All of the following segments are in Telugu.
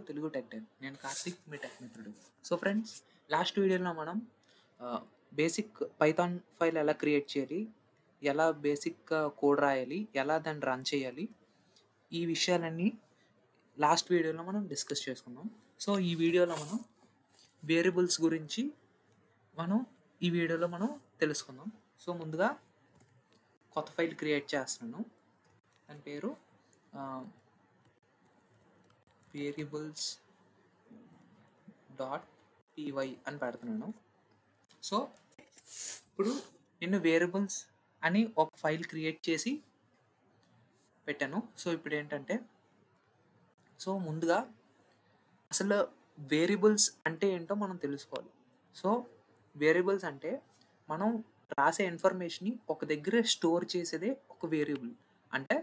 Telugu tech ten. నేను కార్తిక్, మీ టెక్ మిత్రుడు. సో ఫ్రెండ్స్, లాస్ట్ వీడియోలో మనం బేసిక్ పైథాన్ ఫైల్ ఎలా క్రియేట్ చేయాలి, ఎలా బేసిక్గా కోడ్ రాయాలి, ఎలా దాన్ని రన్ చేయాలి, ఈ విషయాలన్నీ లాస్ట్ వీడియోలో మనం డిస్కస్ చేసుకున్నాం. సో ఈ వీడియోలో మనం వేరియబుల్స్ గురించి ఈ వీడియోలో మనం తెలుసుకుందాం. సో ముందుగా కొత్త ఫైల్ క్రియేట్ చేస్తున్నాను. దాని పేరు వేరియబుల్స్ .py అని పెడుతున్నాను. సో ఇప్పుడు నేను వేరియబుల్స్ అని ఒక ఫైల్ క్రియేట్ చేసి పెట్టాను. సో ఇప్పుడు ఏంటంటే, సో ముందుగా అసలు వేరియబుల్స్ అంటే ఏంటో మనం తెలుసుకోవాలి. సో వేరియబుల్స్ అంటే మనం రాసే ఇన్ఫర్మేషన్ని ఒక దగ్గర స్టోర్ చేసేదే ఒక వేరియబుల్. అంటే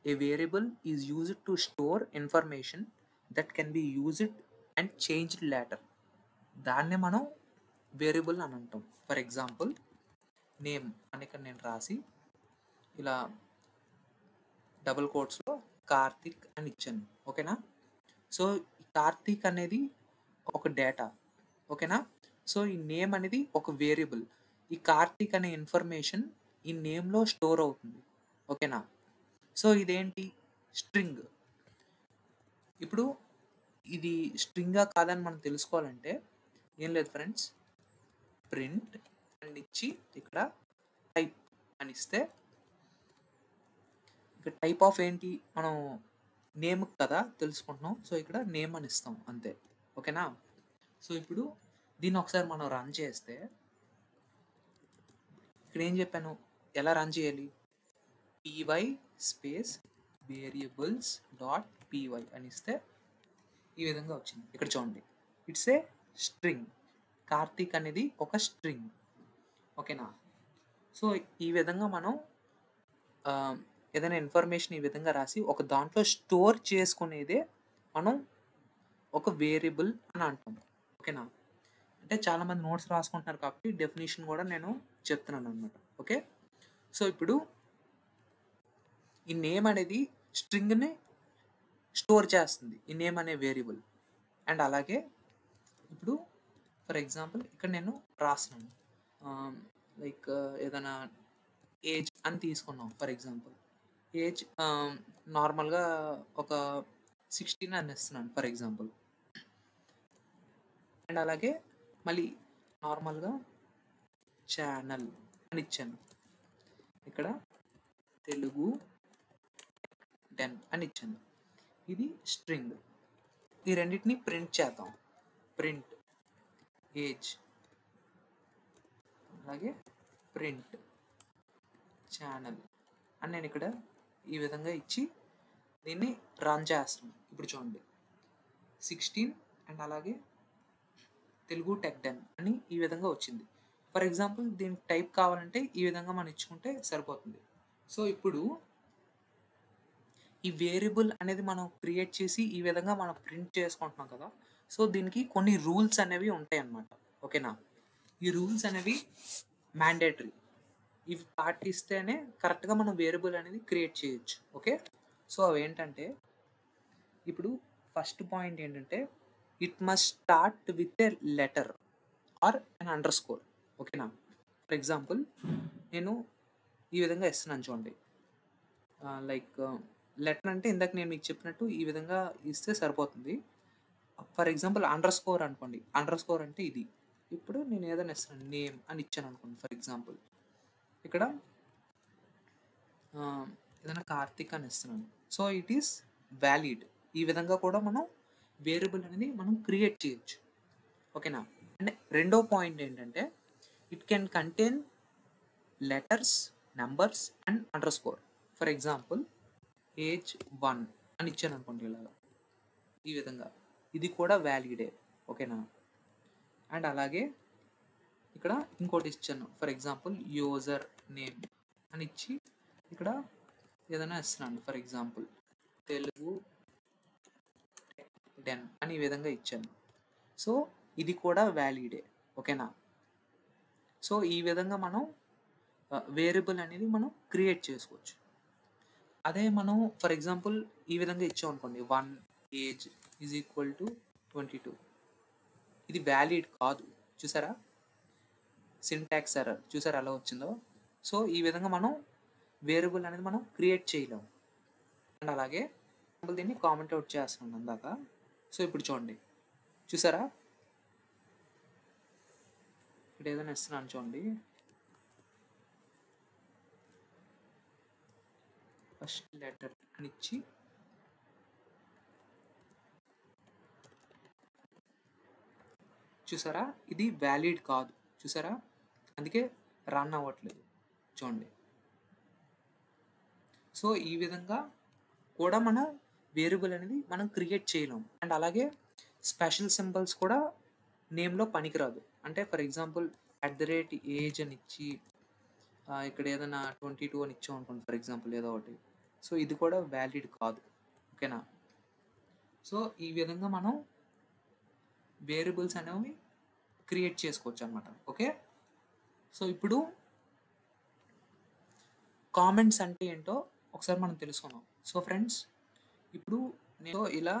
a variable is used to store information that can be used and changed later. దాన్నే మనం వేరియబుల్ అని అంటాం. ఫర్ ఎగ్జాంపుల్ నేమ్ అని ఇక్కడ నేను రాసి ఇలా డబుల్ కోట్స్లో కార్తిక్ అని ఇచ్చాను. ఓకేనా? సో ఈ కార్తిక్ అనేది ఒక డేటా. ఓకేనా? సో ఈ నేమ్ అనేది ఒక వేరియబుల్. ఈ కార్తిక్ అనే ఇన్ఫర్మేషన్ ఈ నేమ్లో స్టోర్ అవుతుంది. ఓకేనా? సో ఇదేంటి? స్ట్రింగ్. ఇప్పుడు ఇది స్ట్రింగా కాదని మనం తెలుసుకోవాలంటే ఏం లేదు ఫ్రెండ్స్, ప్రింట్ అని ఇచ్చి ఇక్కడ టైప్ అని ఇస్తే, ఇక్కడ టైప్ ఆఫ్ ఏంటి, మనం నేమ్ కదా తెలుసుకుంటున్నాం. సో ఇక్కడ నేమ్ అని ఇస్తాం అంతే. ఓకేనా? సో ఇప్పుడు దీన్ని ఒకసారి మనం రన్ చేస్తే, ఇక్కడ ఏం చెప్పాను, ఎలా రన్ చేయాలి? py స్పేస్ వేరియబుల్స్ .py అని ఇస్తే ఈ విధంగా వచ్చింది. ఇక్కడ చూడండి, ఇట్స్ ఏ స్ట్రింగ్. కార్తిక్ అనేది ఒక స్ట్రింగ్. ఓకేనా? సో ఈ విధంగా మనం ఏదైనా ఇన్ఫర్మేషన్ ఈ విధంగా రాసి ఒక దాంట్లో స్టోర్ చేసుకునేదే మనం ఒక వేరియబుల్ అని అంటాం. ఓకేనా? అంటే చాలామంది నోట్స్ రాసుకుంటున్నారు కాబట్టి డెఫినేషన్ కూడా నేను చెప్తున్నాను అనమాట. ఓకే? సో ఇప్పుడు ఈ నేమ్ అనేది స్ట్రింగ్ని స్టోర్ చేస్తుంది, ఈ నేమ్ అనే వేరియబుల్. అండ్ అలాగే ఇప్పుడు ఫర్ ఎగ్జాంపుల్ ఇక్కడ నేను రాస్తున్నాను, లైక్ ఏదైనా ఏజ్ అని తీసుకున్నాం. ఫర్ ఎగ్జాంపుల్ ఏజ్ నార్మల్గా ఒక 16 అని ఇస్తున్నాను ఫర్ ఎగ్జాంపుల్. అండ్ అలాగే మళ్ళీ నార్మల్గా ఛానల్ అని ఇచ్చాను. ఇక్కడ తెలుగు 10 అని ఇచ్చాను. ఇది స్ట్రింగ్. ఈ రెండింటిని ప్రింట్ చేద్దాం. ప్రింట్ ఏజ్, అలాగే ప్రింట్ ఛానల్ అని నేను ఇక్కడ ఈ విధంగా ఇచ్చి దీన్ని రన్ చేస్తాను. ఇప్పుడు చూడండి, 16 అండ్ అలాగే తెలుగు టెక్ 10 అని ఈ విధంగా వచ్చింది. ఫర్ ఎగ్జాంపుల్ దీనికి టైప్ కావాలంటే ఈ విధంగా మనం ఇచ్చుకుంటే సరిపోతుంది. సో ఇప్పుడు ఈ వేరియబుల్ అనేది మనం క్రియేట్ చేసి ఈ విధంగా మనం ప్రింట్ చేసుకుంటున్నాం కదా. సో దీనికి కొన్ని రూల్స్ అనేవి ఉంటాయి అన్నమాట. ఓకేనా? ఈ రూల్స్ అనేవి మ్యాండేటరీ. ఇవి పాటిస్తేనే కరెక్ట్గా మనం వేరియబుల్ అనేది క్రియేట్ చేయొచ్చు. ఓకే? సో అవి ఏంటంటే, ఇప్పుడు ఫస్ట్ పాయింట్ ఏంటంటే, it must start with a letter or an underscore. ఓకేనా? ఫర్ ఎగ్జాంపుల్ నేను ఈ విధంగా ఇస్తున్నాను చూడండి, లైక్ లెటర్ అంటే ఇందాక నేను మీకు చెప్పినట్టు ఈ విధంగా ఇస్తే సరిపోతుంది. ఫర్ ఎగ్జాంపుల్ అండర్ స్కోర్ అనుకోండి. అండర్ స్కోర్ అంటే ఇది. ఇప్పుడు నేను ఏదైనా ఇస్తున్నాను, నేమ్ అని ఇచ్చాను అనుకోండి. ఫర్ ఎగ్జాంపుల్ ఇక్కడ ఏదైనా కార్తిక్ అని ఇస్తున్నాను. So it is valid. ఈ విధంగా కూడా మనం వేరియబుల్ అనేది మనం క్రియేట్ చేయొచ్చు. ఓకేనా? అండ్ రెండో పాయింట్ ఏంటంటే, it can contain letters, numbers and under score. For example age 1 అని ఇచ్చాను అనుకోండి, ఇలాగా ఈ విధంగా. ఇది కూడా వ్యాలిడే. ఓకేనా? అండ్ అలాగే ఇక్కడ ఇంకోటి ఇచ్చాను. ఫర్ ఎగ్జాంపుల్ యూజర్ నేమ్ అని ఇచ్చి ఇక్కడ ఏదైనా ఇస్తున్నాను. ఫర్ ఎగ్జాంపుల్ తెలుగు 10 అని ఈ విధంగా ఇచ్చాను. సో ఇది కూడా వ్యాలిడే. ఓకేనా? సో ఈ విధంగా మనం వేరియబుల్ అనేది మనం క్రియేట్ చేసుకోవచ్చు. అదే మనం ఫర్ ఎగ్జాంపుల్ ఈ విధంగా ఇచ్చాం అనుకోండి, 1 ఏజ్ ఈజ్ ఈక్వల్ టు 22. ఇది వ్యాలిడ్ కాదు. చూసారా, సింటాక్స్ ఎర్రర్ చూసారా ఎలా వచ్చిందో. సో ఈ విధంగా మనం వేరియబుల్ అనేది మనం క్రియేట్ చేయలేము. అండ్ అలాగే దీన్ని కామెంట్ అవుట్ చేస్తున్నాను అందాక. సో ఇప్పుడు చూడండి, చూసారా ఇక్కడ ఏదైనా ఇస్తున్నాను చూడండి. ఫస్ట్ లెటర్ అని ఇచ్చి చూసారా ఇది వ్యాలిడ్ కాదు. చూసారా, అందుకే రన్ అవ్వట్లేదు చూడండి. సో ఈ విధంగా కూడా మనం వేరియబుల్ అనేది మనం క్రియేట్ చేయలేం. అండ్ అలాగే స్పెషల్ సింబల్స్ కూడా నేమ్లో పనికిరాదు. అంటే ఫర్ ఎగ్జాంపుల్ @age అని ఇచ్చి ఇక్కడ ఏదైనా 22 అని ఇచ్చాం అనుకోండి ఫర్ ఎగ్జాంపుల్ ఏదో ఒకటి. సో ఇది కూడా వ్యాలిడ్ కాదు. ఓకేనా. సో ఈ విధంగా మనం వేరియబుల్స్ అనేవి క్రియేట్ చేసుకోవచ్చు అనమాట. ఓకే. సో ఇప్పుడు కామెంట్స్ అంటే ఏంటో ఒకసారి మనం తెలుసుకున్నాం. సో ఫ్రెండ్స్, ఇప్పుడు నేను ఇలా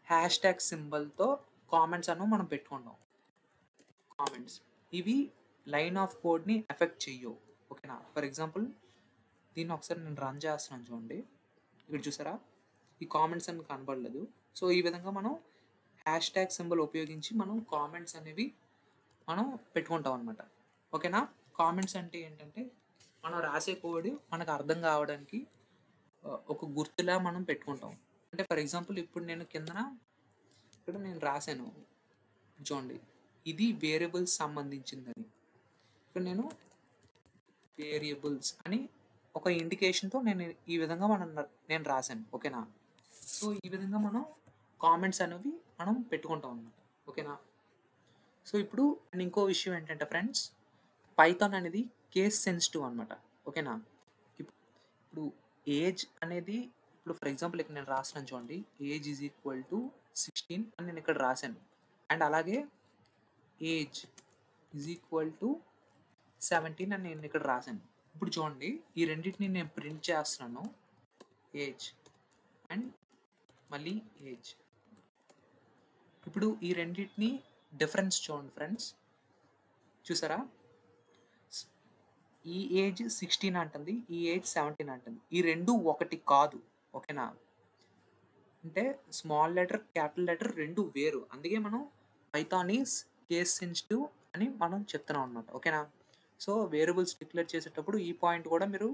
హ్యాష్ ట్యాగ్ సింబల్తో కామెంట్స్ అను మనం పెట్టుకుంటాం. కామెంట్స్ ఇవి లైన్ ఆఫ్ కోడ్ని ఎఫెక్ట్ చెయ్యవు. ఓకేనా. ఫర్ ఎగ్జాంపుల్ దీన్ని ఒకసారి నేను రన్ చేస్తున్నాను చూడండి. ఇక్కడ చూసారా ఈ కామెంట్స్ అని కనబడలేదు. సో ఈ విధంగా మనం హ్యాష్ ట్యాగ్ సింబల్ ఉపయోగించి మనం కామెంట్స్ అనేవి మనం పెట్టుకుంటాం అనమాట. ఓకేనా. కామెంట్స్ అంటే ఏంటంటే మనం రాసే కోడ్ మనకు అర్థం కావడానికి ఒక గుర్తులా మనం పెట్టుకుంటాం. అంటే ఫర్ ఎగ్జాంపుల్ ఇప్పుడు నేను కిందన ఇక్కడ నేను రాశాను చూడండి, ఇది వేరియబుల్స్ సంబంధించిందని. ఇక్కడ నేను వేరియబుల్స్ అని ఒక ఇండికేషన్తో ఈ విధంగా నేను రాశాను. ఓకేనా. సో ఈ విధంగా మనం కామెంట్స్ అనేవి మనం పెట్టుకుంటాం అన్నమాట. ఓకేనా. సో ఇప్పుడు ఇంకో విషయం ఏంటంటే ఫ్రెండ్స్, పైథాన్ అనేది కేస్ సెన్సిటివ్ అనమాట. ఓకేనా. ఇప్పుడు ఏజ్ అనేది ఇప్పుడు ఫర్ ఎగ్జాంపుల్ ఇక్కడ నేను రాస్తున్నాను చూడండి, ఏజ్ ఈజ్ ఈక్వల్ టు 16 అని నేను ఇక్కడ రాశాను. అండ్ అలాగే ఏజ్ ఈజ్ ఈక్వల్ టు 17 అని నేను ఇక్కడ రాశాను. ఇప్పుడు చూడండి ఈ రెండింటిని నేను ప్రింట్ చేస్తున్నాను, ఏజ్ అండ్ మళ్ళీ ఏజ్. ఇప్పుడు ఈ రెండింటిని డిఫరెన్స్ చూడండి ఫ్రెండ్స్. చూసారా, ఈ ఏజ్ 16 అంటుంది, ఈ ఏజ్ 17 అంటుంది. ఈ రెండు ఒకటి కాదు. ఓకేనా. అంటే స్మాల్ లెటర్ క్యాపిటల్ లెటర్ రెండు వేరు. అందుకే మనం పైథాన్ ఈజ్ కేస్ సెన్సిటివ్ అని మనం చెప్తున్నాం అనమాట. ఓకేనా. సో వేరియబుల్స్ డిక్లేర్ చేసేటప్పుడు ఈ పాయింట్ కూడా మీరు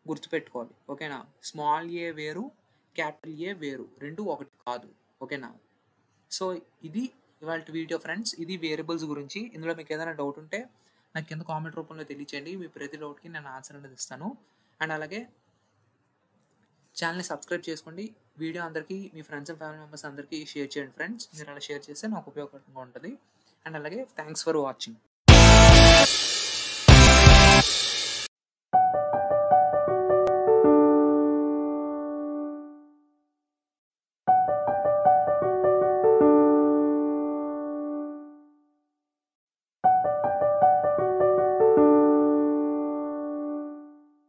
గుర్తుపెట్టుకోవాలి. ఓకేనా. స్మాల్ ఏ వేరు, క్యాపిటల్ ఏ వేరు, రెండు ఒకటి కాదు. ఓకేనా. సో ఇది ఇవాళ వీడియో ఫ్రెండ్స్. ఇది వేరియబుల్స్ గురించి. ఇందులో మీకు ఏదైనా డౌట్ ఉంటే నాకు కింద కామెంట్ రూపంలో తెలియచేయండి. మీ ప్రతి డౌట్కి నేను ఆన్సర్ అనేది ఇస్తాను. అండ్ అలాగే ఛానల్ని సబ్స్క్రైబ్ చేసుకోండి. వీడియో అందరికీ మీ ఫ్రెండ్స్ అండ్ ఫ్యామిలీ మెంబర్స్ అందరికీ షేర్ చేయండి ఫ్రెండ్స్. మీరు అలా షేర్ చేస్తే నాకు ఉపయోగకరంగా ఉంటుంది. అండ్ అలాగే థ్యాంక్స్ ఫర్ వాచింగ్.